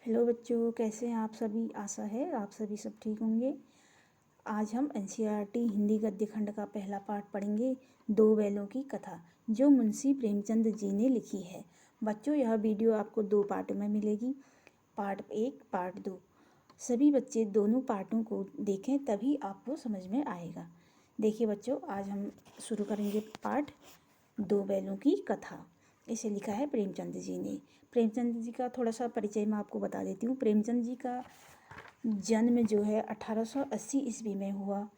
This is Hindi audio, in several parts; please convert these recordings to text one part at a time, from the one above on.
हेलो बच्चों, कैसे हैं आप सभी। आशा है आप सभी सब ठीक होंगे। आज हम एनसीईआरटी हिंदी गद्य खंड का पहला पाठ पढ़ेंगे, दो बैलों की कथा, जो मुंशी प्रेमचंद जी ने लिखी है। बच्चों, यह वीडियो आपको दो पार्ट में मिलेगी, पार्ट 1 पार्ट 2। सभी बच्चे दोनों पार्टों को देखें, तभी आपको समझ में आएगा। देखिए बच्चों, आज हम शुरू करेंगे पाठ दो बैलों की कथा। इसे लिखा है प्रेमचंद जी ने। प्रेमचंद जी का थोड़ा सा परिचय मैं आपको बता देती हूँ। प्रेमचंद जी का जन्म जो है 1880 ईस्वी में हुआ।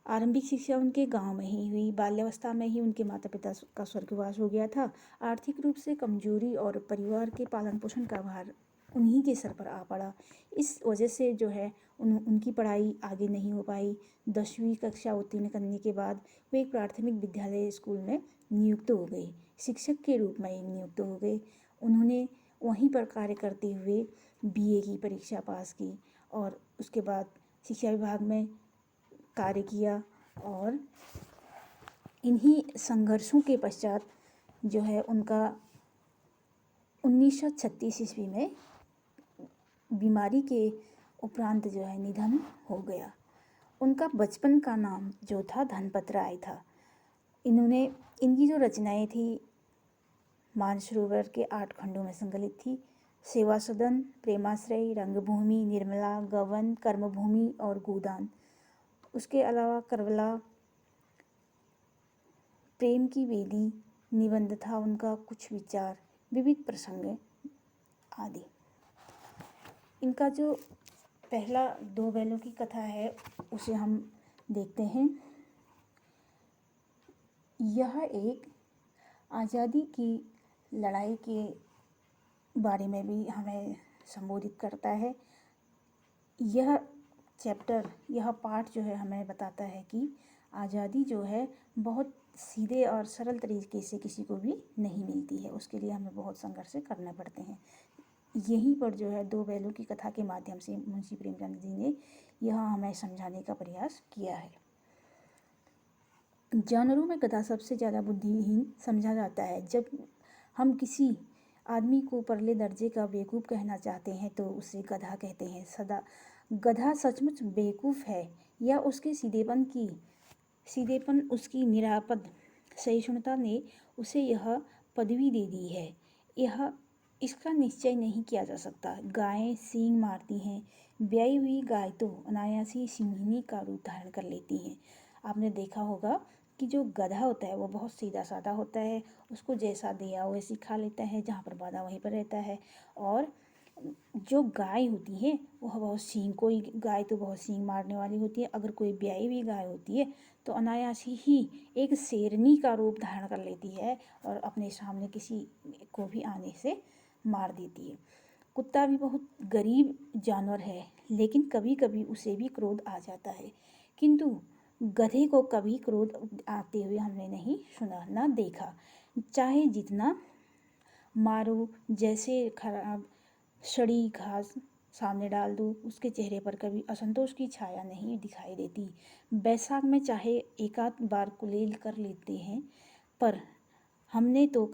आरंभिक शिक्षा उनके गांव में ही हुई। बाल्यावस्था में ही उनके माता पिता का स्वर्गवास हो गया था। आर्थिक रूप से कमजोरी और परिवार के पालन पोषण का भार उन्हीं के सर पर आ पड़ा। इस वजह से जो है उनकी पढ़ाई आगे नहीं हो पाई। 10वीं कक्षा उत्तीर्ण करने के बाद वे एक प्राथमिक विद्यालय स्कूल में नियुक्त हो गए। शिक्षक के रूप में नियुक्त हो गए। उन्होंने वहीं पर कार्य करते हुए बीए की परीक्षा पास की और उसके बाद शिक्षा विभाग में कार्य किया। और इन्हीं संघर्षों के पश्चात जो है उनका 1936 ईस्वी में बीमारी के उपरांत जो है निधन हो गया। उनका बचपन का नाम जो था धनपत राय था। इनकी जो रचनाएं थी मानसरोवर के 8 खंडों में संकलित थी। सेवा सदन, प्रेमाश्रय, रंगभूमि, निर्मला, गवन, कर्मभूमि और गोदान। उसके अलावा करबला, प्रेम की वेदी निबंध था उनका, कुछ विचार, विविध प्रसंग आदि। इनका जो पहला दो बैलों की कथा है उसे हम देखते हैं। यह एक आज़ादी की लड़ाई के बारे में भी हमें संबोधित करता है। यह चैप्टर, यह पाठ जो है हमें बताता है कि आज़ादी जो है बहुत सीधे और सरल तरीके से किसी को भी नहीं मिलती है। उसके लिए हमें बहुत संघर्ष करने पड़ते हैं। यहीं पर जो है दो बैलों की कथा के माध्यम से मुंशी प्रेमचंद जी ने यह हमें समझाने का प्रयास किया है। जानवरों में गधा सबसे ज़्यादा बुद्धिहीन समझा जाता है। जब हम किसी आदमी को परले दर्जे का बेवकूफ़ कहना चाहते हैं तो उसे गधा कहते हैं। गधा सचमुच बेवकूफ़ है या उसके सीधेपन उसकी निरापद सहिष्णुता ने उसे यह पदवी दे दी है, यह इसका निश्चय नहीं किया जा सकता। गायें सींग मारती हैं। ब्याई हुई गाय तो अनायास ही सिंहिनी का रूप धारण कर लेती हैं। आपने देखा होगा कि जो गधा होता है वो बहुत सीधा साधा होता है। उसको जैसा दिया वैसी खा लेता है, जहाँ पर बांधा वहीं पर रहता है। और जो गाय होती है वह बहुत सींग, कोई गाय तो बहुत सींग मारने वाली होती है। अगर कोई ब्याई हुई गाय होती है तो अनायास ही एक शेरनी का रूप धारण कर लेती है और अपने सामने किसी को भी आने से मार देती है। कुत्ता भी बहुत गरीब जानवर है, लेकिन कभी कभी उसे भी क्रोध आ जाता है, किंतु गधे को कभी क्रोध आते हुए हमने नहीं सुना, ना देखा। चाहे जितना मारो, जैसे खराब सड़ी घास सामने डाल दो, उसके चेहरे पर कभी असंतोष की छाया नहीं दिखाई देती। बैसाख में चाहे एकाध बार कुलेल कर लेते हैं, पर हमने तो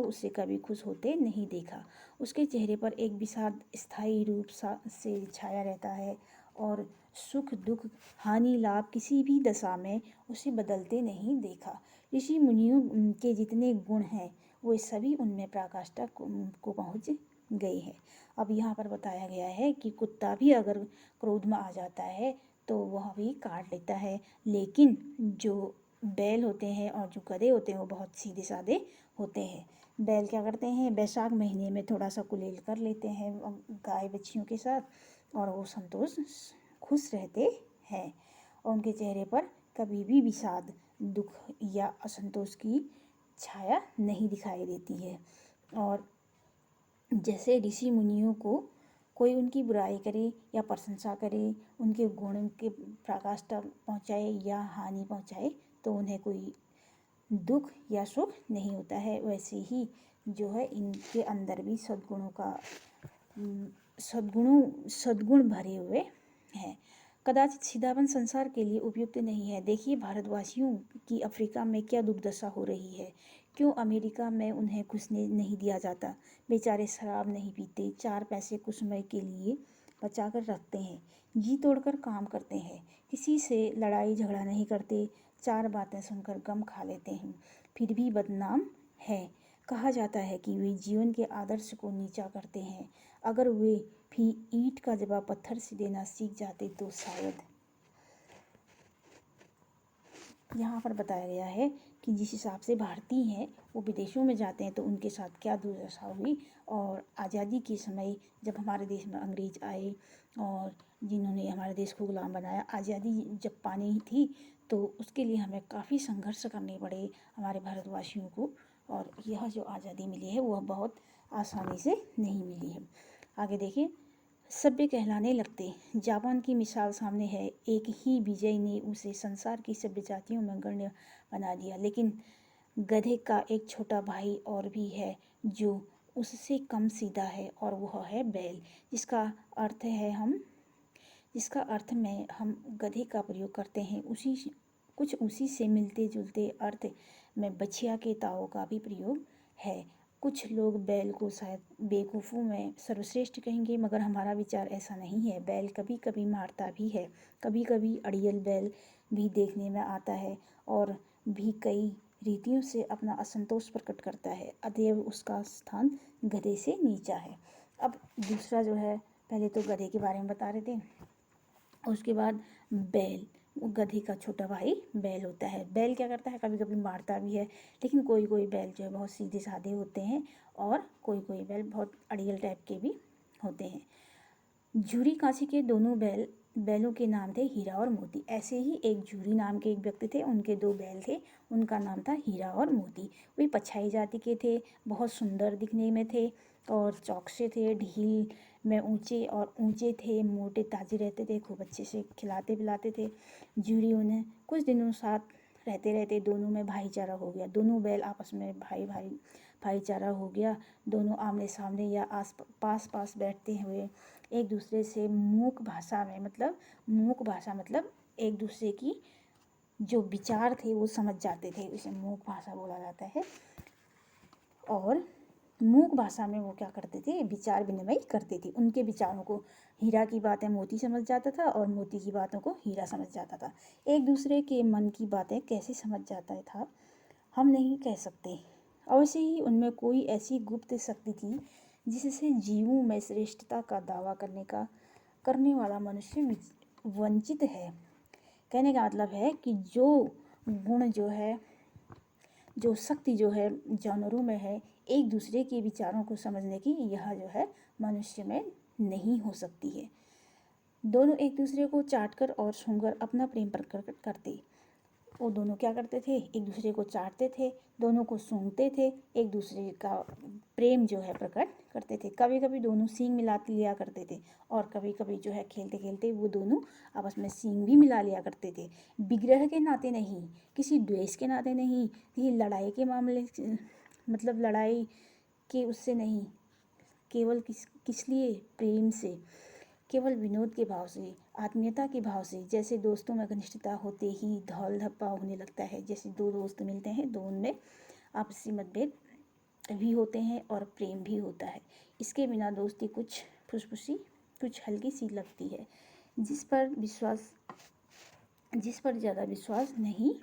उससे कभी खुश होते नहीं देखा। उसके चेहरे पर एक विषाद स्थायी रूप से छाया रहता है और सुख दुख हानि लाभ किसी भी दशा में उसे बदलते नहीं देखा। ऋषि मुनियों के जितने गुण हैं वो सभी उनमें पराकाष्ठा को पहुँच गई है। अब यहाँ पर बताया गया है कि कुत्ता भी अगर क्रोध में आ जाता है तो वह भी काट लेता है, लेकिन जो बैल होते हैं और जो गधे होते हैं वो बहुत सीधे साधे होते हैं। बैल क्या करते हैं, बैसाख महीने में थोड़ा सा कुलेल कर लेते हैं गाय बच्चियों के साथ और वो खुश रहते हैं और उनके चेहरे पर कभी भी विषाद, दुख या असंतोष की छाया नहीं दिखाई देती है। और जैसे ऋषि मुनियों को कोई उनकी बुराई करे या प्रशंसा करे, उनके गुण के पराकाष्ठा पहुँचाए या हानि पहुँचाए तो उन्हें कोई दुख या सुख नहीं होता है, वैसे ही जो है इनके अंदर भी सद्गुण भरे हुए हैं। कदाचित सीधापन संसार के लिए उपयुक्त नहीं है। देखिए भारतवासियों की अफ्रीका में क्या दुर्दशा हो रही है। क्यों अमेरिका में उन्हें घुसने नहीं दिया जाता। बेचारे शराब नहीं पीते, 4 पैसे कुछ समय के लिए बचा कर रखते हैं, जी तोड़कर काम करते हैं, किसी से लड़ाई झगड़ा नहीं करते, 4 बातें सुनकर गम खा लेते हैं, फिर भी बदनाम है। कहा जाता है कि वे जीवन के आदर्श को नीचा करते हैं। अगर वे भी ईंट का जवाब पत्थर से देना सीख जाते तो शायद। यहाँ पर बताया गया है कि जिस हिसाब से भारतीय हैं वो विदेशों में जाते हैं तो उनके साथ क्या दुर्दशा हुई। और आज़ादी के समय जब हमारे देश में अंग्रेज आए और जिन्होंने हमारे देश को गुलाम बनाया, आज़ादी जब पानी थी तो उसके लिए हमें काफ़ी संघर्ष करने पड़े हमारे भारतवासियों को। और यह जो आज़ादी मिली है वह बहुत आसानी से नहीं मिली है। आगे देखिए, सभ्य कहलाने लगते। जापान की मिसाल सामने है। एक ही विजय ने उसे संसार की सभ्य जातियों में गण्य बना दिया। लेकिन गधे का एक छोटा भाई और भी है जो उससे कम सीधा है और वह है बैल, जिसका अर्थ में हम गधे का प्रयोग करते हैं उसी से मिलते जुलते अर्थ में बछिया के ताओ का भी प्रयोग है। कुछ लोग बैल को शायद बेवकूफ़ों में सर्वश्रेष्ठ कहेंगे, मगर हमारा विचार ऐसा नहीं है। बैल कभी कभी मारता भी है, कभी कभी अड़ियल बैल भी देखने में आता है और भी कई रीतियों से अपना असंतोष प्रकट करता है, अतएव उसका स्थान गधे से नीचा है। अब दूसरा जो है, पहले तो गधे के बारे में बता रहे थे, उसके बाद बैल, वो गधे का छोटा भाई बैल होता है। बैल क्या करता है, कभी कभी मारता भी है, लेकिन कोई कोई बैल जो है बहुत सीधे साधे होते हैं और कोई कोई बैल बहुत अड़ियल टाइप के भी होते हैं। झूरी कांची के दोनों बैलों के नाम थे हीरा और मोती। ऐसे ही एक झूरी नाम के एक व्यक्ति थे, उनके 2 बैल थे, उनका नाम था हीरा और मोती। वे पछाई जाति के थे, बहुत सुंदर दिखने में थे और चौकसे थे, ढील में ऊंचे थे, मोटे ताजे रहते थे, खूब अच्छे से खिलाते पिलाते थे। झूरी उन्हें कुछ दिनों साथ रहते रहते दोनों में भाईचारा हो गया। दोनों बैल आपस में भाईचारा हो गया। दोनों आमने सामने या पास पास बैठते हुए एक दूसरे से मूक भाषा मतलब एक दूसरे की जो विचार थे वो समझ जाते थे, उसे मूक भाषा बोला जाता है। और मूक भाषा में वो क्या करते थे, विचार विनिमय करते थे। उनके विचारों को हीरा की बातें मोती समझ जाता था और मोती की बातों को हीरा समझ जाता था। एक दूसरे के मन की बातें कैसे समझ जाता था हम नहीं कह सकते। अवश्य ही उनमें कोई ऐसी गुप्त शक्ति थी जिससे जीवों में श्रेष्ठता का दावा करने वाला मनुष्य वंचित है। कहने का मतलब है कि जो गुण जो है, जो शक्ति जो है जानवरों में है, एक दूसरे के विचारों को समझने की, यह जो है मनुष्य में नहीं हो सकती है। दोनों एक दूसरे को चाटकर और सूंघकर अपना प्रेम प्रकट करते। वो दोनों क्या करते थे, एक दूसरे को चाटते थे, दोनों को सूंघते थे, एक दूसरे का प्रेम जो है प्रकट करते थे। कभी कभी दोनों सींग मिला लिया करते थे और कभी कभी जो है खेलते खेलते वो दोनों आपस में सींग भी मिला लिया करते थे। विग्रह के नाते नहीं, किसी द्वेष के नाते नहीं, ये लड़ाई के मामले मतलब लड़ाई के उससे नहीं, केवल किस लिए, प्रेम से, केवल विनोद के भाव से, आत्मीयता के भाव से। जैसे दोस्तों में घनिष्ठता होते ही धौल धप्पा होने लगता है। जैसे 2 दोस्त मिलते हैं, दो उनमें आपसी मतभेद भी होते हैं और प्रेम भी होता है। इसके बिना दोस्ती कुछ फुसफुसी, कुछ हल्की सी लगती है, जिस पर ज़्यादा विश्वास नहीं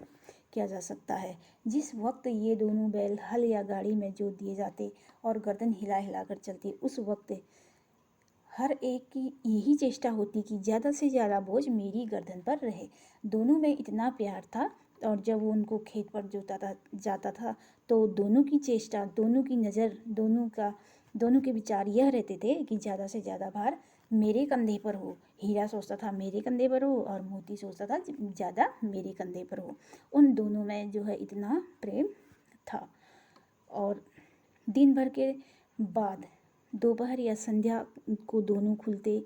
किया जा सकता है। जिस वक्त ये दोनों बैल हल या गाड़ी में जोत दिए जाते और गर्दन हिला हिला कर चलते, उस वक्त हर एक की यही चेष्टा होती कि ज़्यादा से ज़्यादा बोझ मेरी गर्दन पर रहे। दोनों में इतना प्यार था और जब वो उनको खेत पर जाता था तो दोनों की चेष्टा, दोनों की नज़र, दोनों के विचार यह रहते थे कि ज़्यादा से ज़्यादा भार मेरे कंधे पर हो। हीरा सोचता था मेरे कंधे पर हो और मोती सोचता था ज़्यादा मेरे कंधे पर हो। उन दोनों में जो है इतना प्रेम था। और दिन भर के बाद दोपहर या संध्या को दोनों खुलते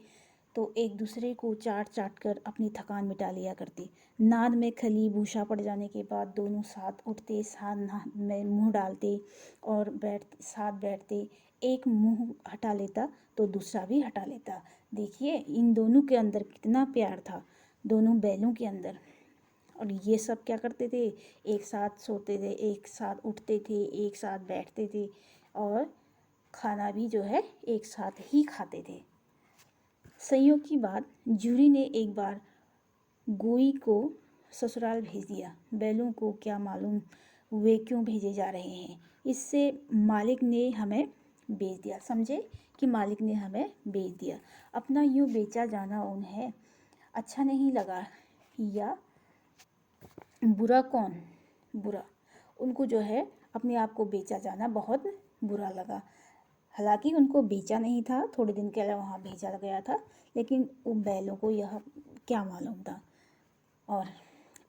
तो एक दूसरे को चाट चाट कर अपनी थकान मिटा लिया करते। नाद में खली भूसा पड़ जाने के बाद दोनों साथ उठते, साथ में मुंह डालते और साथ बैठते। एक मुंह हटा लेता तो दूसरा भी हटा लेता। देखिए इन दोनों के अंदर कितना प्यार था। दोनों बैलों के अंदर। और ये सब क्या करते थे, एक साथ सोते थे, एक साथ उठते थे, एक साथ बैठते थे और खाना भी जो है एक साथ ही खाते थे। संयोग की बात, जूरी ने एक बार गोई को ससुराल भेज दिया। बैलों को क्या मालूम वे क्यों भेजे जा रहे हैं। इससे मालिक ने हमें बेच दिया। समझे कि मालिक ने हमें बेच दिया। अपना यूँ बेचा जाना उन्हें अच्छा नहीं लगा, या बुरा कौन, बुरा उनको जो है अपने आप को बेचा जाना बहुत बुरा लगा। हालांकि उनको बेचा नहीं था, थोड़े दिन के लिए वहाँ भेजा गया था, लेकिन उन बैलों को यह क्या मालूम था। और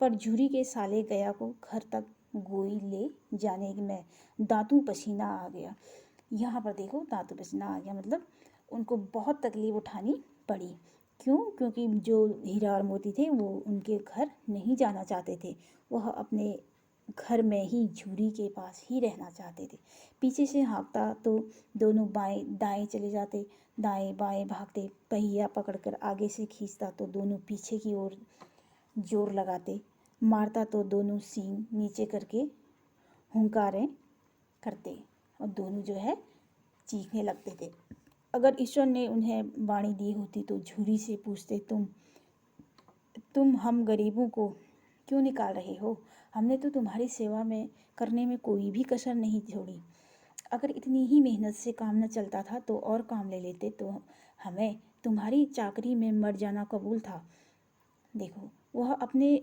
पर जूरी के साले गया को घर तक गोई ले जाने में दांतों पसीना आ गया। यहाँ पर देखो, दांतों पसीना आ गया मतलब उनको बहुत तकलीफ उठानी पड़ी। क्यों? क्योंकि जो हीरा और मोती थे वो उनके घर नहीं जाना चाहते थे। वह अपने घर में ही जूरी के पास ही रहना चाहते थे। पीछे से हाँकता तो दोनों बाएं दाएं चले जाते, दाएं बाएं भागते। पहिया पकड़कर आगे से खींचता तो दोनों पीछे की ओर जोर लगाते। मारता तो दोनों सींग नीचे करके हुंकारें करते और दोनों जो है चीखने लगते थे। अगर ईश्वर ने उन्हें वाणी दी होती तो जूरी से पूछते, तुम हम गरीबों को क्यों निकाल रहे हो? हमने तो तुम्हारी सेवा में करने में कोई भी कसर नहीं छोड़ी। अगर इतनी ही मेहनत से काम न चलता था तो और काम ले लेते, तो हमें तुम्हारी चाकरी में मर जाना कबूल था। देखो, वह अपने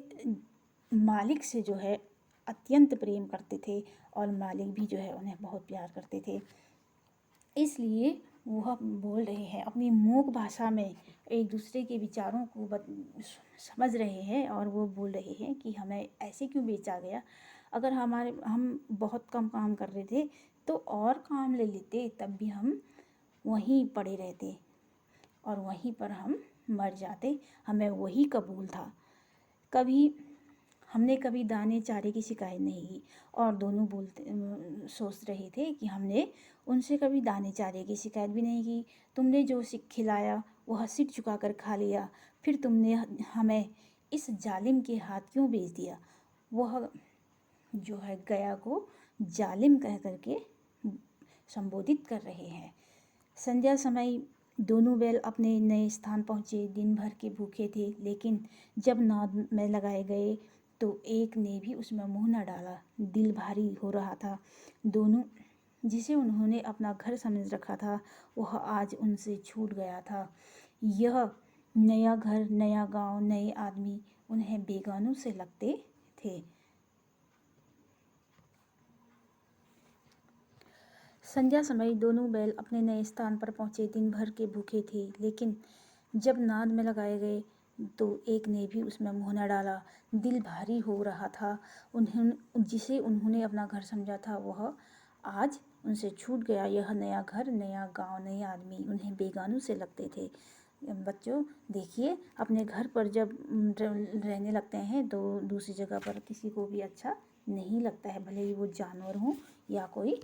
मालिक से जो है अत्यंत प्रेम करते थे और मालिक भी जो है उन्हें बहुत प्यार करते थे। इसलिए वह बोल रहे हैं अपनी मूक भाषा में, एक दूसरे के विचारों को समझ रहे हैं और वो बोल रहे हैं कि हमें ऐसे क्यों बेचा गया। अगर हम बहुत कम काम कर रहे थे तो और काम ले लेते, तब भी हम वहीं पड़े रहते और वहीं पर हम मर जाते। हमें वही कबूल था। हमने कभी दाने चारे की शिकायत नहीं की। और दोनों सोच रहे थे कि हमने उनसे कभी दाने चारे की शिकायत भी नहीं की। तुमने जो खिलाया वह सिर झुकाकर खा लिया, फिर तुमने हमें इस जालिम के हाथ क्यों बेच दिया। वह जो है गया को जालिम कह करके संबोधित कर रहे हैं। संध्या समय दोनों बैल अपने नए स्थान पहुँचे। दिन भर के भूखे थे, लेकिन जब नाद में लगाए गए तो एक ने भी उसमें मुंह न डाला। दिल भारी हो रहा था। दोनों जिसे उन्होंने अपना घर समझ रखा था वह आज उनसे छूट गया था। यह नया घर, नया गांव, नए आदमी उन्हें बेगानों से लगते थे। संध्या समय दोनों बैल अपने नए स्थान पर पहुँचे। दिन भर के भूखे थे, लेकिन जब नाद में लगाए गए तो एक ने भी उसमें मुँह न डाला। दिल भारी हो रहा था। जिसे उन्होंने अपना घर समझा था वह आज उनसे छूट गया। यह नया घर, नया गांव, नए आदमी उन्हें बेगानों से लगते थे। बच्चों देखिए, अपने घर पर जब रहने लगते हैं तो दूसरी जगह पर किसी को भी अच्छा नहीं लगता है, भले ही वो जानवर हो या कोई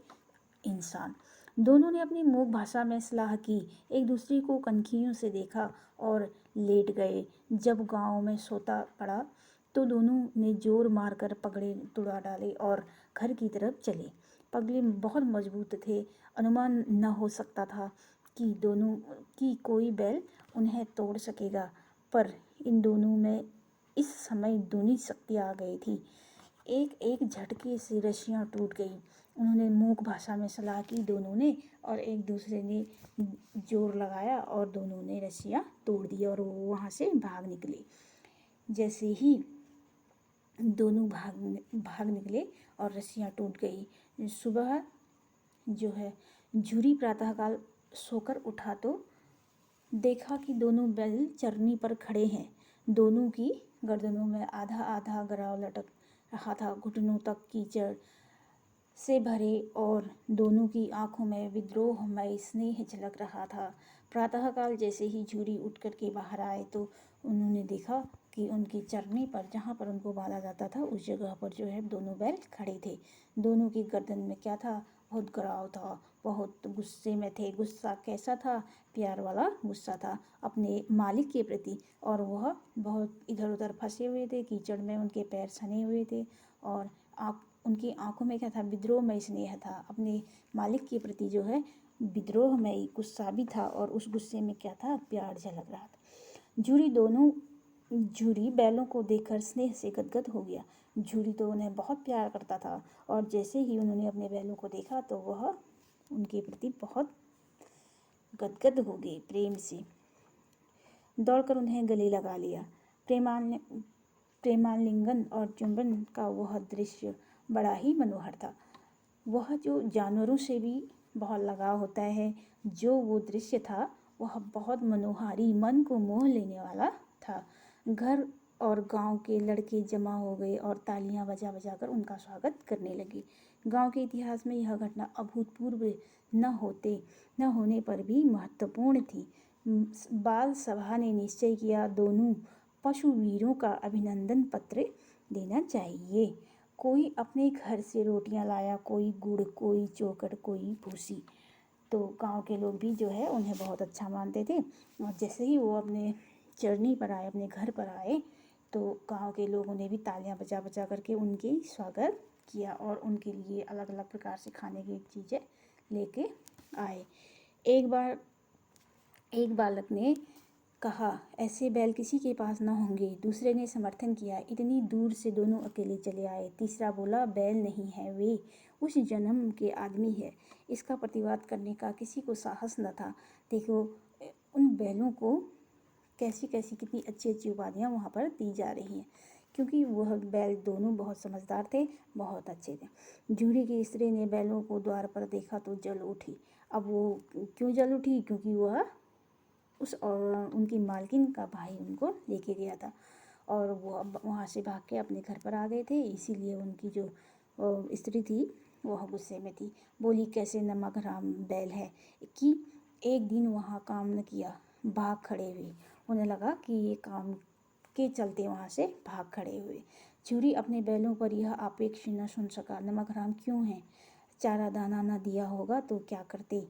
इंसान। दोनों ने अपनी मूक भाषा में सलाह की, एक दूसरे को कनखियों से देखा और लेट गए। जब गांव में सोता पड़ा तो दोनों ने जोर मारकर पगड़े तुड़ा डाले और घर की तरफ चले। पगले बहुत मजबूत थे। अनुमान न हो सकता था कि दोनों की कोई बैल उन्हें तोड़ सकेगा, पर इन दोनों में इस समय दूनी शक्ति आ गई थी। एक एक झटके से रस्सियाँ टूट गई। उन्होंने मूक भाषा में सलाह की दोनों ने, और एक दूसरे ने जोर लगाया और दोनों ने रस्सियाँ तोड़ दी और वो वहाँ से भाग निकले। जैसे ही दोनों भाग निकले और रस्सियाँ टूट गई। सुबह जो है जूरी प्रातःकाल सोकर उठा तो देखा कि दोनों बैल चरनी पर खड़े हैं। दोनों की गर्दनों में आधा आधा गराव लटक रहा था, घुटनों तक कीचड़ से भरे, और दोनों की आंखों में विद्रोहमय स्नेह झलक रहा था। प्रातःकाल जैसे ही जूरी उठ कर के बाहर आए तो उन्होंने देखा कि उनकी चरनी पर जहाँ पर उनको बांधा जाता था उस जगह पर जो है दोनों बैल खड़े थे। दोनों की गर्दन में क्या था? बहुत घराव था, बहुत गुस्से में थे। गुस्सा कैसा था? प्यार वाला गुस्सा था अपने मालिक के प्रति। और वह बहुत इधर उधर फंसे हुए थे, कीचड़ में उनके पैर सने हुए थे और उनकी आंखों में क्या था? विद्रोहमय स्नेह था। अपने मालिक के प्रति जो है विद्रोहमय गुस्सा भी था और उस गुस्से में क्या था? प्यार झलक रहा था। झूरी बैलों को देखकर स्नेह से गदगद हो गया। झूरी तो उन्हें बहुत प्यार करता था और जैसे ही उन्होंने अपने बैलों को देखा तो वह उनके प्रति बहुत गदगद हो गई प्रेम से। दौड़कर उन्हें गले लगा लिया। प्रेमालिंगन और चुंबन का वह दृश्य बड़ा ही मनोहर था। वह जो जानवरों से भी बहुत लगाव होता है, जो वो दृश्य था वह बहुत मनोहारी, मन को मोह लेने वाला था। घर और गांव के लड़के जमा हो गए और तालियां बजा बजा कर उनका स्वागत करने लगे। गांव के इतिहास में यह घटना अभूतपूर्व न होने पर भी महत्वपूर्ण थी। बाल सभा ने निश्चय किया दोनों पशु वीरों का अभिनंदन पत्र देना चाहिए। कोई अपने घर से रोटियां लाया, कोई गुड़, कोई चोकर, कोई भूसी। तो गांव के लोग भी जो है उन्हें बहुत अच्छा मानते थे और जैसे ही वो अपने चरनी पर आए, अपने घर पर आए, तो गांव के लोग उन्हें भी तालियां बजा बजा करके उनके स्वागत किया और उनके लिए अलग अलग प्रकार से खाने की चीज़ें लेके आए। एक बालक ने कहा, ऐसे बैल किसी के पास न होंगे। दूसरे ने समर्थन किया, इतनी दूर से दोनों अकेले चले आए। तीसरा बोला, बैल नहीं है, वे उस जन्म के आदमी है। इसका प्रतिवाद करने का किसी को साहस न था। देखो उन बैलों को कैसी कैसी कितनी अच्छी अच्छी उपाधियाँ वहाँ पर दी जा रही हैं, क्योंकि वह बैल दोनों बहुत समझदार थे, बहुत अच्छे थे। जूरी की स्त्री ने बैलों को द्वार पर देखा तो जल उठी। अब वो क्यों जल उठी? क्योंकि वह उनकी मालकिन का भाई उनको लेके गया था और वो अब वहाँ से भाग के अपने घर पर आ गए थे, इसीलिए उनकी जो स्त्री थी वह गुस्से में थी। बोली, कैसे नमक हराम बैल है कि एक दिन वहाँ काम न किया, भाग खड़े हुए। उन्हें लगा कि ये काम के चलते वहाँ से भाग खड़े हुए। जूरी अपने बैलों पर यह आपेक्ष न सुन सका। नमक हराम क्यों है? चारा दाना न दिया होगा तो क्या करते?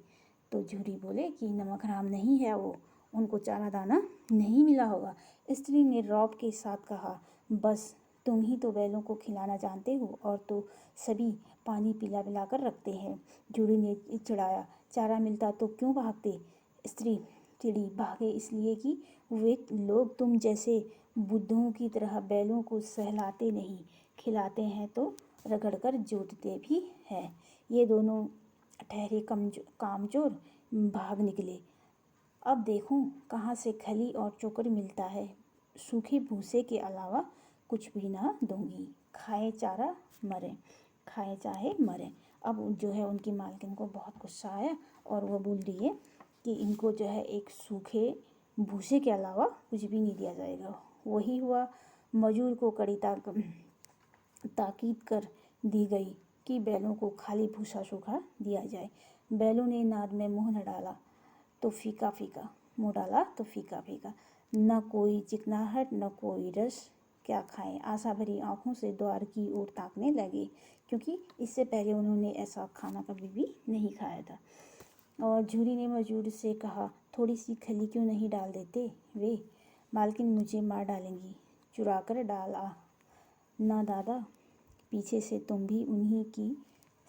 तो जूरी बोले कि नमक हराम नहीं है, वो उनको चारा दाना नहीं मिला होगा। स्त्री ने रौब के साथ कहा, बस तुम ही तो बैलों को खिलाना जानते हो और तो सभी पानी पिला पिला कर रखते हैं। जूरी ने चिढ़ाया, चारा मिलता तो क्यों भागते? स्त्री चिड़ी, भागे इसलिए कि वे लोग तुम जैसे बुद्धों की तरह बैलों को सहलाते नहीं, खिलाते हैं तो रगड़कर जोतते भी हैं। ये दोनों ठहरे कामचोर भाग निकले। अब देखूं कहाँ से खली और चोकर मिलता है। सूखे भूसे के अलावा कुछ भी ना दूंगी, खाए चारा मरे, खाए चाहे मरे। अब जो है उनकी मालकिन को बहुत गुस्सा आया और वह बोल रही है कि इनको जो है एक सूखे भूसे के अलावा कुछ भी नहीं दिया जाएगा। वही हुआ। मजूर को कड़ी ताकीद कर दी गई कि बैलों को खाली भूसा सूखा दिया जाए। बैलों ने नाद में मुँह न डाला तो फीका फीका, मुँह डाला तो फीका फीका। न कोई चिकनाहट, न कोई रस। क्या खाएं? आशा भरी आंखों से द्वार की ओर ताकने लगे, क्योंकि इससे पहले उन्होंने ऐसा खाना कभी भी नहीं खाया था। और झूरी ने मजूर से कहा, थोड़ी सी खली क्यों नहीं डाल देते? वे मालकिन मुझे मार डालेंगी। चुरा कर डाला ना दादा, पीछे से तुम भी उन्हीं की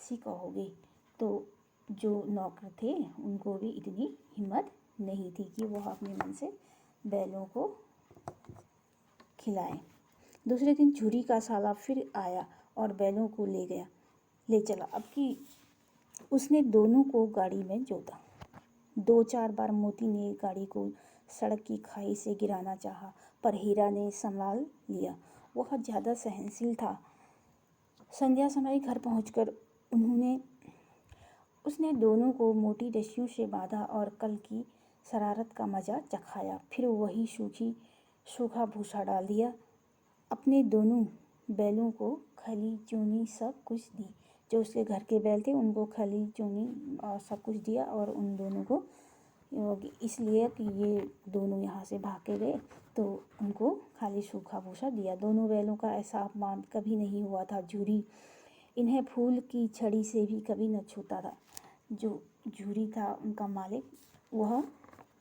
सी कहोगे। तो जो नौकर थे उनको भी इतनी हिम्मत नहीं थी कि वह अपने मन से बैलों को खिलाएं। दूसरे दिन झूरी का साला फिर आया और बैलों को ले चला। अब कि उसने दोनों को गाड़ी में जोता। 2-4 बार मोती ने गाड़ी को सड़क की खाई से गिराना चाहा, पर हीरा ने संभाल लिया। वह ज़्यादा सहनशील था। संध्या समय घर पहुंचकर उसने दोनों को मोटी रस्सियों से बांधा और कल की शरारत का मज़ा चखाया। फिर वही सूखा भूसा डाल दिया। अपने दोनों बैलों को खली चूनी सब कुछ दी। जो उसके घर के बैल थे उनको खली चूनी और सब कुछ दिया और उन दोनों को इसलिए कि ये दोनों यहाँ से भाग के गए तो उनको खाली सूखा भूसा दिया। दोनों बैलों का ऐसा अपमान कभी नहीं हुआ था। जूरी इन्हें फूल की छड़ी से भी कभी न छूता था। जो जूरी था उनका मालिक, वह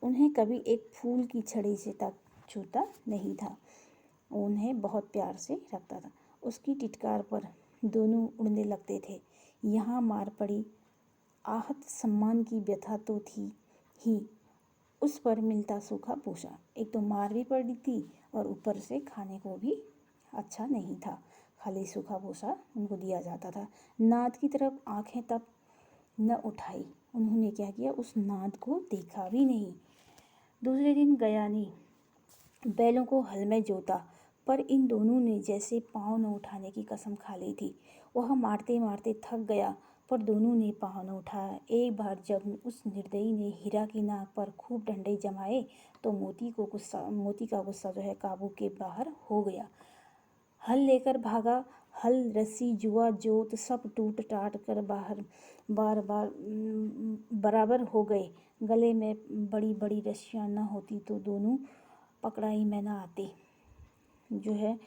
उन्हें कभी एक फूल की छड़ी से तक छूता नहीं था। उन्हें बहुत प्यार से रखता था। उसकी टिटकार पर दोनों उड़ने लगते थे। यहाँ मार पड़ी, आहत सम्मान की व्यथा तो थी ही, उस पर मिलता सूखा भूसा। एक तो मार भी पड़ी थी और ऊपर से खाने को भी अच्छा नहीं था। खाली सूखा भूसा उनको दिया जाता था। नाद की तरफ आंखें तब न उठाई। उन्होंने क्या किया, उस नाद को देखा भी नहीं। दूसरे दिन गया ने बैलों को हल में जोता, पर इन दोनों ने जैसे पाँव न उठाने की कसम खा ली थी। वह मारते मारते थक गया, पर दोनों ने पाँव न उठाया। एक बार जब उस निर्दयी ने हीरा की नाक पर खूब डंडे जमाए तो मोती का गुस्सा जो है काबू के बाहर हो गया। हल लेकर भागा। हल, रस्सी, जुआ, जोत सब टूट टाट कर बराबर हो गए। गले में बड़ी बड़ी रस्सियाँ न होती तो दोनों पकड़ाई में न आते। जो है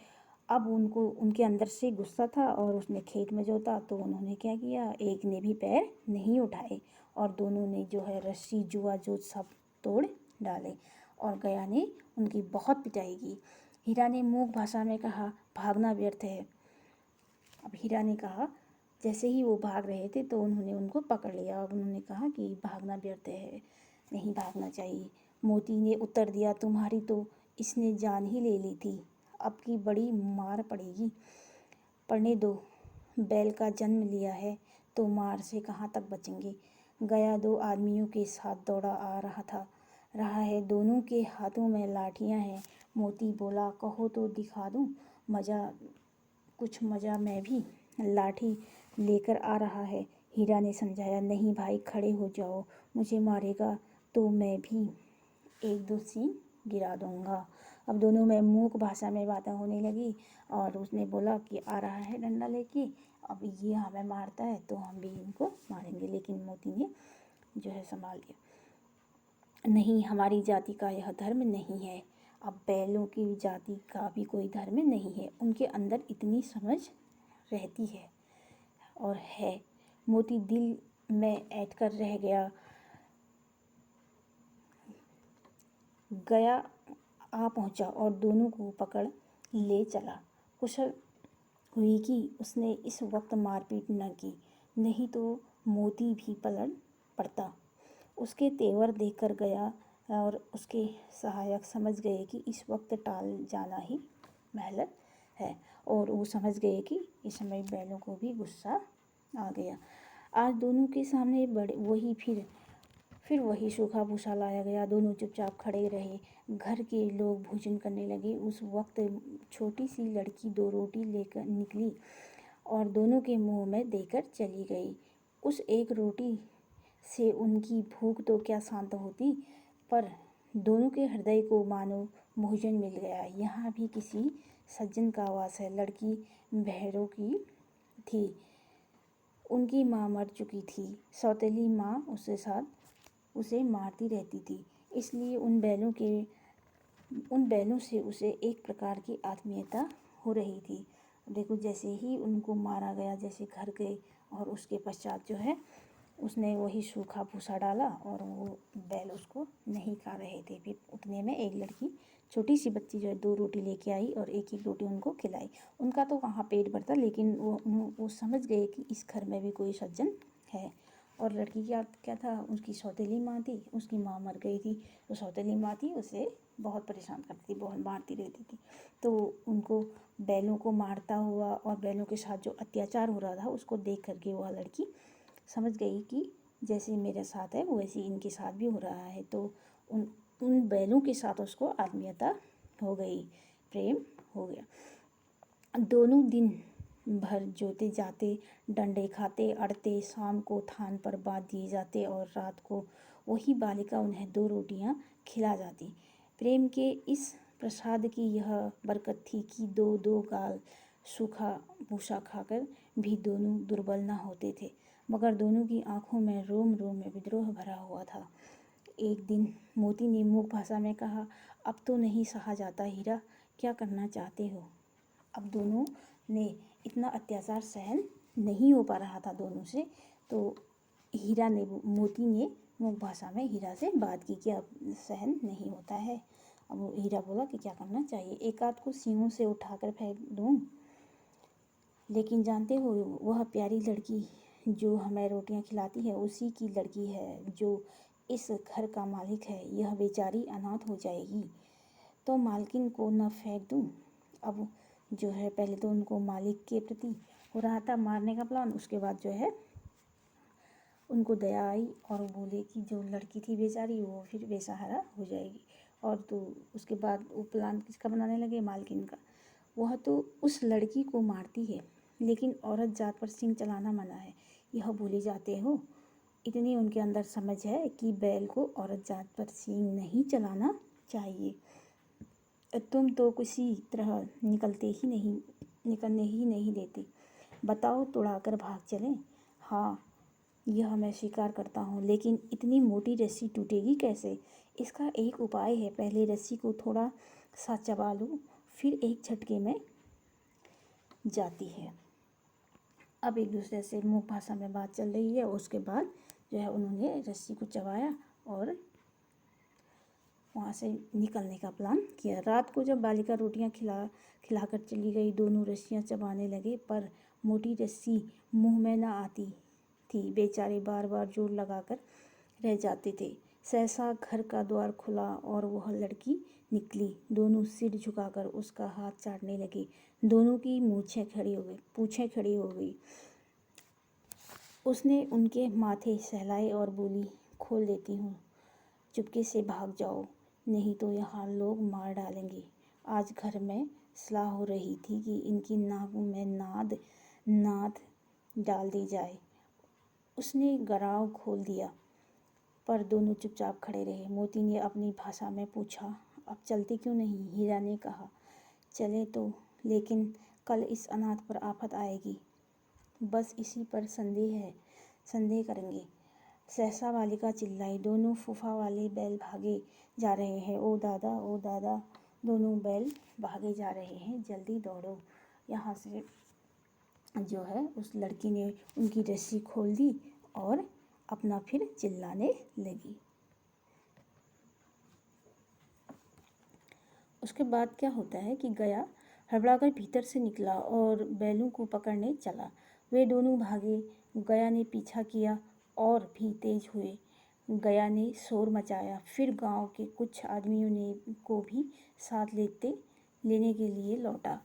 अब उनको उनके अंदर से गुस्सा था और उसने खेत में जोता तो उन्होंने क्या किया, एक ने भी पैर नहीं उठाए और दोनों ने जो है रस्सी, जुआ, जोत सब तोड़ डाले और गया ने उनकी बहुत पिटाई की। हीरा ने मूक भाषा में कहा, भागना व्यर्थ है। अब हीरा ने कहा, जैसे ही वो भाग रहे थे तो उन्होंने उनको पकड़ लिया और उन्होंने कहा कि भागना व्यर्थ है, नहीं भागना चाहिए। मोती ने उत्तर दिया, तुम्हारी तो इसने जान ही ले ली थी, अब की बड़ी मार पड़ेगी। पड़ने दो, बैल का जन्म लिया है तो मार से कहाँ तक बचेंगे। गया दो आदमियों के साथ दौड़ा आ रहा है, दोनों के हाथों में लाठियाँ हैं। मोती बोला, कहो तो दिखा दूँ कुछ मज़ा, मैं भी लाठी लेकर आ रहा है। हीरा ने समझाया, नहीं भाई, खड़े हो जाओ, मुझे मारेगा तो मैं भी एक दो सींग गिरा दूंगा। अब दोनों में मूक भाषा में बातें होने लगी और उसने बोला कि आ रहा है डंडा लेके, अब ये हमें मारता है तो हम भी इनको मारेंगे। लेकिन मोती ने जो है संभाल लिया, नहीं, हमारी जाति का यह धर्म नहीं है। अब बैलों की जाति का भी कोई धर्म नहीं है, उनके अंदर इतनी समझ रहती है और है। मोती दिल में ऐंठ कर रह गया आ पहुंचा और दोनों को पकड़ ले चला। कुशल हुई कि उसने इस वक्त मारपीट न की, नहीं तो मोती भी पलट पड़ता। उसके तेवर देखकर गया और उसके सहायक समझ गए कि इस वक्त टाल जाना ही मेहनत है और वो समझ गए कि इस समय बैलों को भी गुस्सा आ गया। आज दोनों के सामने फिर वही सूखा भूसा लाया गया। दोनों चुपचाप खड़े रहे। घर के लोग भोजन करने लगे। उस वक्त छोटी सी लड़की 2 रोटी लेकर निकली और दोनों के मुंह में देकर चली गई। उस एक रोटी से उनकी भूख तो क्या शांत होती, पर दोनों के हृदय को मानो भोजन मिल गया। यहाँ भी किसी सज्जन का वास है। लड़की भैरों की थी, उनकी माँ मर चुकी थी। सौतेली माँ उसे मारती रहती थी, इसलिए उन बैलों से उसे एक प्रकार की आत्मीयता हो रही थी। देखो, जैसे ही उनको मारा गया, जैसे घर गए और उसके पश्चात जो है उसने वही सूखा भूसा डाला और वो बैल उसको नहीं खा रहे थे। फिर उतने में एक लड़की, छोटी सी बच्ची जो है 2 रोटी लेके आई और एक एक रोटी उनको खिलाई। उनका तो वहाँ पेट भरता, लेकिन वो समझ गए कि इस घर में भी कोई सज्जन है। और लड़की क्या था, उसकी सौतेली माँ थी, उसकी माँ मर गई थी। तो सौतेली माँ थी, उसे बहुत परेशान करती थी, बहुत मारती रहती थी। तो उनको बैलों को मारता हुआ और बैलों के साथ जो अत्याचार हो रहा था उसको देख करके वह लड़की समझ गई कि जैसे मेरे साथ है वैसे इनके साथ भी हो रहा है। तो उन बैलों के साथ उसको आत्मीयता हो गई, प्रेम हो गया। दोनों दिन भर जोते जाते, डंडे खाते, अड़ते, शाम को थान पर बांध दिए जाते और रात को वही बालिका उन्हें 2 रोटियां खिला जाती। प्रेम के इस प्रसाद की यह बरकत थी कि 2-2 गाल सूखा भूसा खाकर भी दोनों दुर्बल न होते थे, मगर दोनों की आंखों में रोम रोम में विद्रोह भरा हुआ था। एक दिन मोती ने मूक भाषा में कहा, अब तो नहीं सहा जाता हीरा, क्या करना चाहते हो। अब दोनों ने इतना अत्याचार सहन नहीं हो पा रहा था दोनों से, तो हीरा ने मोती ने मूक भाषा में हीरा से बात की कि अब सहन नहीं होता है। अब वो हीरा बोला कि क्या करना चाहिए, एक आध को सींगों से उठाकर फेंक दूँ, लेकिन जानते हो वह प्यारी लड़की जो हमें रोटियां खिलाती है उसी की लड़की है जो इस घर का मालिक है, यह बेचारी अनाथ हो जाएगी। तो मालकिन को न फेंक दूँ। अब जो है पहले तो उनको मालिक के प्रति हो रहा था मारने का प्लान, उसके बाद जो है उनको दया आई और बोले कि जो लड़की थी बेचारी वो फिर बेसहारा हो जाएगी। और तो उसके बाद वो प्लान किसका बनाने लगे, मालकिन का। वह तो उस लड़की को मारती है, लेकिन औरत जात पर सींग चलाना मना है, यह भूले जाते हो। इतनी उनके अंदर समझ है कि बैल को औरत जात पर सींग नहीं चलाना चाहिए। तुम तो किसी तरह निकलने ही नहीं देते। बताओ तोड़ाकर भाग चलें। हाँ, यह मैं स्वीकार करता हूँ, लेकिन इतनी मोटी रस्सी टूटेगी कैसे। इसका एक उपाय है, पहले रस्सी को थोड़ा सा चबा लो, फिर एक झटके में जाती है। अब एक दूसरे से मुख भाषा में बात चल रही है। उसके बाद जो है उन्होंने रस्सी को चबाया और वहाँ से निकलने का प्लान किया। रात को जब बालिका रोटियां खिलाकर चली गई, दोनों रस्सियां चबाने लगे, पर मोटी रस्सी मुंह में न आती थी। बेचारे बार बार जोर लगाकर रह जाते थे। सहसा घर का द्वार खुला और वह लड़की निकली। दोनों सिर झुकाकर उसका हाथ चाटने लगे। दोनों की पूँछें खड़ी हो गई। उसने उनके माथे सहलाए और बोली, खोल देती हूँ, चुपके से भाग जाओ, नहीं तो यहाँ लोग मार डालेंगे। आज घर में सलाह हो रही थी कि इनकी नाक में नाद डाल दी जाए। उसने गराव खोल दिया, पर दोनों चुपचाप खड़े रहे। मोती ने अपनी भाषा में पूछा, अब चलते क्यों नहीं। हीरा ने कहा, चले तो, लेकिन कल इस अनाथ पर आफत आएगी। बस इसी पर संदेह करेंगे। सहसा बालिका चिल्लाई, दोनों फूफा वाले बैल भागे जा रहे हैं। ओ दादा, दोनों बैल भागे जा रहे हैं, जल्दी दौड़ो। यहाँ से जो है उस लड़की ने उनकी रस्सी खोल दी और अपना फिर चिल्लाने लगी। उसके बाद क्या होता है कि गया हड़बड़ाकर भीतर से निकला और बैलों को पकड़ने चला। वे दोनों भागे। गया ने पीछा किया और भी तेज हुए। गया ने शोर मचाया। फिर गांव के कुछ आदमियों को भी साथ लेने के लिए लौटा।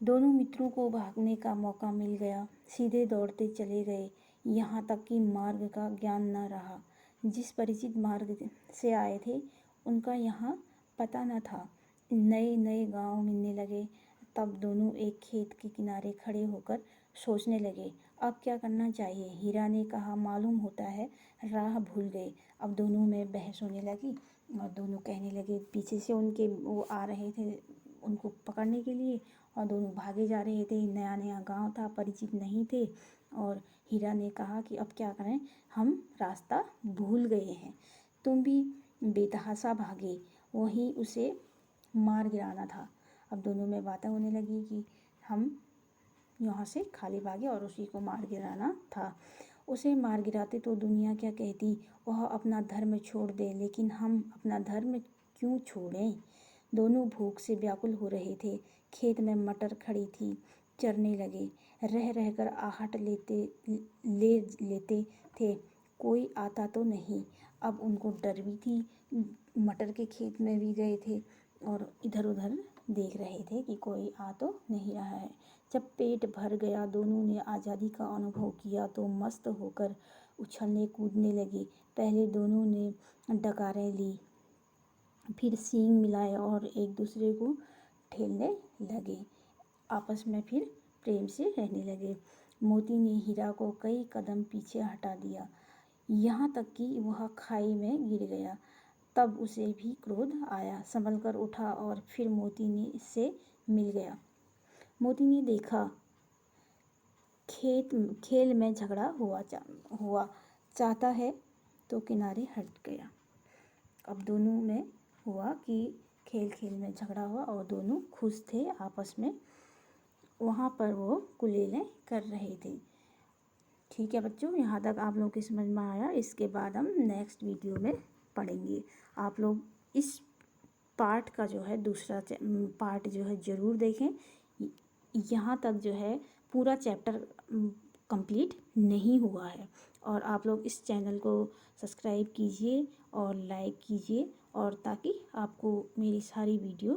दोनों मित्रों को भागने का मौका मिल गया। सीधे दौड़ते चले गए, यहाँ तक कि मार्ग का ज्ञान न रहा। जिस परिचित मार्ग से आए थे उनका यहाँ पता न था। नए नए गांव मिलने लगे। तब दोनों एक खेत के किनारे खड़े होकर सोचने लगे, अब क्या करना चाहिए। हीरा ने कहा, मालूम होता है राह भूल गए। अब दोनों में बहस होने लगी और दोनों कहने लगे, पीछे से उनके वो आ रहे थे उनको पकड़ने के लिए और दोनों भागे जा रहे थे। नया नया गांव था, परिचित नहीं थे। और हीरा ने कहा कि अब क्या करें, हम रास्ता भूल गए हैं। तुम भी बेतहाशा भागे, वहीं उसे मार गिराना था। अब दोनों में बातें होने लगी कि हम यहाँ से खाली भागे और उसी को मार गिराना था। उसे मार गिराते तो दुनिया क्या कहती, वह अपना धर्म छोड़ दे, लेकिन हम अपना धर्म क्यों छोड़ें। दोनों भूख से व्याकुल हो रहे थे। खेत में मटर खड़ी थी, चरने लगे। रह रहकर आहट लेते थे, कोई आता तो नहीं। अब उनको डर भी थी। मटर के खेत में भी गए थे और इधर उधर देख रहे थे कि कोई आ तो नहीं रहा है। जब पेट भर गया, दोनों ने आज़ादी का अनुभव किया तो मस्त होकर उछलने कूदने लगे। पहले दोनों ने डकारें ली, फिर सींग मिलाए और एक दूसरे को ठेलने लगे। आपस में फिर प्रेम से रहने लगे। मोती ने हीरा को कई कदम पीछे हटा दिया, यहाँ तक कि वह खाई में गिर गया। तब उसे भी क्रोध आया, संभल कर उठा और फिर मोती से मिल गया। मोती ने देखा खेल में झगड़ा हुआ चाहता है तो किनारे हट गया। अब दोनों में हुआ कि खेल खेल में झगड़ा हुआ और दोनों खुश थे आपस में, वहाँ पर वो कुलेलें कर रहे थे। ठीक है बच्चों, यहाँ तक आप लोगों की समझ में आया। इसके बाद हम नेक्स्ट वीडियो में पढ़ेंगे। आप लोग इस पार्ट का जो है दूसरा पार्ट जो है ज़रूर देखें। यहाँ तक जो है पूरा चैप्टर कंप्लीट नहीं हुआ है। और आप लोग इस चैनल को सब्सक्राइब कीजिए और लाइक कीजिए, और ताकि आपको मेरी सारी वीडियो